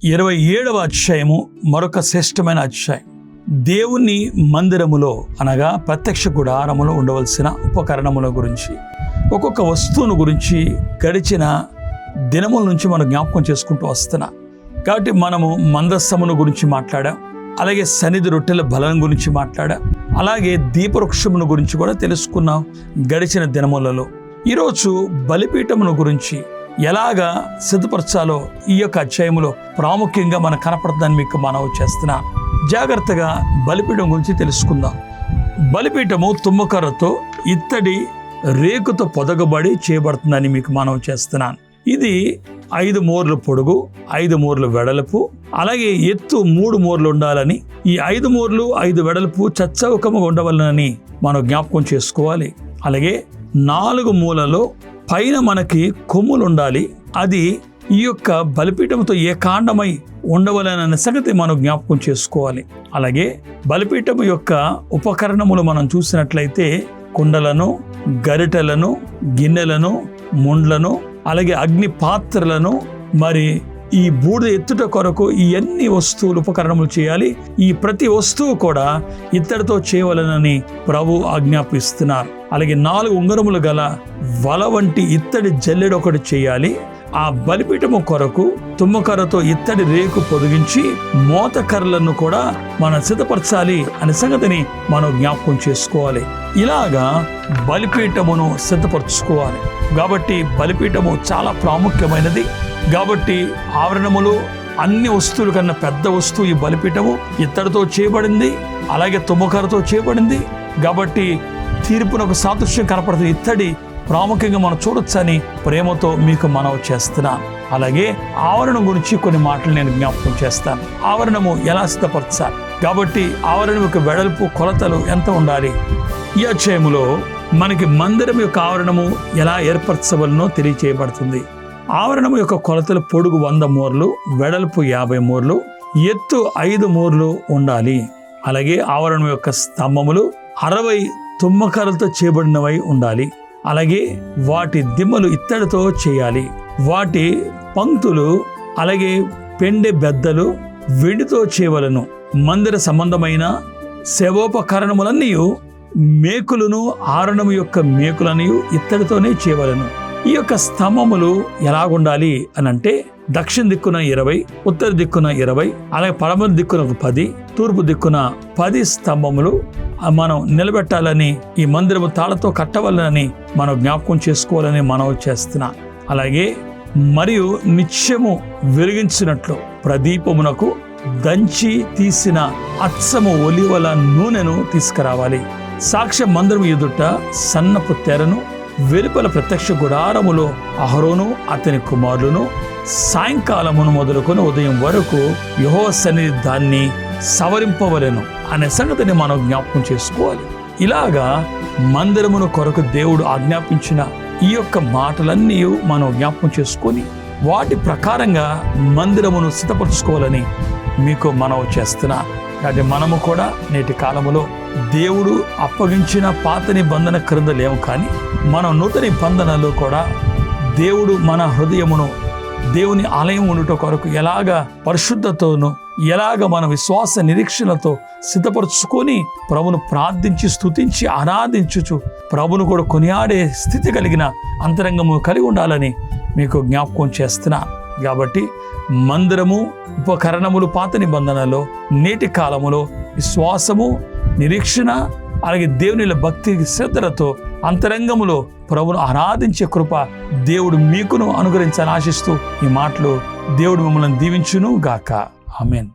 27వ అధ్యాయము మరొక శ్రేష్టమైన అధ్యాయం. దేవుని మందిరములో అనగా ప్రత్యక్ష గుడారములో ఉండవలసిన ఉపకరణముల గురించి, ఒక్కొక్క వస్తువును గురించి గడిచిన దినముల నుంచి మనం జ్ఞాపకం చేసుకుంటూ వస్తున్నాం. కాబట్టి మనము మందస్సమును గురించి మాట్లాడాం, అలాగే సన్నిధి రొట్టెల బలం గురించి మాట్లాడాం, అలాగే దీపవృక్షమును గురించి కూడా తెలుసుకున్నాం గడిచిన దినములలో. ఈరోజు బలిపీఠమును గురించి ఎలాగా సిద్ధపరచాలో ఈ యొక్క అధ్యాయములో ప్రాముఖ్యంగా మనకు కనపడుతుందని మీకు మనవి చేస్తున్నా. జాగ్రత్తగా బలిపీఠం గురించి తెలుసుకుందాం. బలిపీఠము తుమ్మకర్రతో ఇత్తడి రేకుతో పొదగబడి చేయబడుతుందని మీకు మనవి చేస్తున్నాను. ఇది 5 మూరలు పొడుగు, 5 మూరలు వెడల్పు, అలాగే ఎత్తు 3 మూరలు ఉండాలని, ఈ 5 మూరలు 5 వెడల్పు చచ్చౌకముగా ఉండవాలని మనం జ్ఞాపకం చేసుకోవాలి. అలాగే 4 మూలలో పైన మనకి కొమ్ములు ఉండాలి. అది ఈ యొక్క బలిపీఠంతో ఏకాండమై ఉండవలననే సంగతి మనం జ్ఞాపకం చేసుకోవాలి. అలాగే బలిపీఠం యొక్క ఉపకరణములు మనం చూసినట్లయితే కుండలను, గరిటెలను, గిన్నెలను, ముండ్లను, అలాగే అగ్ని పాత్రలను, మరి ఈ బూడిద ఎత్తుట కొరకు ఈ అన్ని వస్తువులు ఉపకరణములు చేయాలి. ఈ ప్రతి వస్తువు కూడా ఇత్తడితో చేయవలనని ప్రభు ఆజ్ఞాపిస్తున్నారు. అలాగే 4 ఉంగరములు గల వల వంటి ఇత్తడి జల్లెడ ఒకటి చేయాలి. ఆ బలిపీఠము కొరకు తుమ్మకర్రతో ఇత్తడి రేకు పొదిగించి మోతకర్రలను కూడా మనం సిద్ధపరచాలి అనే సంగతిని మనం జ్ఞాపకం చేసుకోవాలి. ఇలాగా బలిపీఠమును సిద్ధపరచుకోవాలి. కాబట్టి బలిపీఠము చాలా ప్రాముఖ్యమైనది. కాబట్టి ఆవరణములు అన్ని వస్తువుల కన్నా పెద్ద వస్తువు ఈ బలిపీఠము ఇత్తడితో చేయబడింది, అలాగే తుమ్మకర్రతో చేయబడింది. కాబట్టి తీర్పునకు సాదృశ్యం కనపడుతుంది. ఇత్తడి ప్రాముఖ్యంగా మనం చూడొచ్చని ప్రేమతో మీకు మనవి చేస్తున్నాను. అలాగే ఆవరణం గురించి కొన్ని మాటలు నేను జ్ఞాపకం చేస్తాను. ఆవరణము ఎలా సిద్ధపరచాలి, కాబట్టి ఆవరణం యొక్క వెడల్పు కొలతలు ఎంత ఉండాలి. ఈ అధ్యాయములో మనకి మందిరం యొక్క ఆవరణము ఎలా ఏర్పరచవలనో తెలియచేయబడుతుంది. ఆవరణము యొక్క కొలతలు పొడుగు 100 మూరలు, వెడల్పు 50 మూరలు, ఎత్తు 5 మూరలు ఉండాలి. అలాగే ఆవరణం యొక్క స్తంభములు 60 తుమ్మకర్రలతో చేయబడినవై ఉండాలి. అలాగే వాటి దిమ్మలు ఇత్తడితో చేయాలి. వాటి పంక్తులు అలాగే పెండె బెద్దలు వెండితో చేయవలను. మందిర సంబంధమైన సేవోపకరణములన్నీ మేకులను, ఆవరణము యొక్క మేకులను ఇత్తడితోనే చేయవలను. ఈ యొక్క స్తంభములు ఎలాగుండాలి అని అంటే దక్షిణ దిక్కున 20, ఉత్తర దిక్కున 20, అలాగే పడమర దిక్కున 10, తూర్పు దిక్కున 10 స్తంభములు మనం నిలబెట్టాలని, ఈ మందిరము తాళతో కట్టవాలని మనం జ్ఞాపకం చేసుకోవాలని మనం చేస్తున్నాం. అలాగే మరియు నిత్యము వెలిగించినట్లు ప్రదీపమునకు దంచి తీసిన అచ్చము ఒలివల నూనెను తీసుకురావాలి. సాక్ష్య మందిరం ఎదుట సన్నపు తెరను, వెలుపల ప్రత్యక్ష గుడారములో అహరోను అతని కుమారులను సాయంకాలమును మొదలుకొని ఉదయం వరకు యెహోవా సన్నిధి దాన్ని సవరింపవలెను అనే సంగతిని మనం జ్ఞాపకం చేసుకోవాలి. ఇలాగా మందిరమును కొరకు దేవుడు ఆజ్ఞాపించిన ఈ యొక్క మాటలన్నీ మనం జ్ఞాపకం చేసుకొని వాటి ప్రకారంగా మందిరమును సిద్ధపరచుకోవాలని మీకు మనవి చేస్తున్నా. కాబట్టి మనము కూడా నేటి కాలములో దేవుడు అప్పగించిన పాత నిబంధన క్రింద లేవు, కానీ మన నూతన నిబంధనలో కూడా దేవుడు మన హృదయమును దేవుని ఆలయం ఉండుట కొరకు ఎలాగా పరిశుద్ధతోను, ఎలాగ మన విశ్వాస నిరీక్షణతో సిద్ధపరచుకొని ప్రభును ప్రార్థించి స్తుతించి ఆరాధించుచు ప్రభును కూడా కొనియాడే స్థితి కలిగిన అంతరంగము కలిగి ఉండాలని మీకు జ్ఞాపకం చేస్తున్నా. కాబట్టి మందిరము ఉపకరణములు పాత నిబంధనలో, నేటి కాలములో విశ్వాసము, నిరీక్షణ, అలాగే దేవునిల భక్తి శ్రద్ధలతో అంతరంగములో ప్రభును ఆరాధించే కృప దేవుడు మీకును అనుగ్రహించాలని ఆశిస్తూ ఈ మాటలు దేవుడు మిమ్మల్ని దీవించును గాక. ఆమేన్.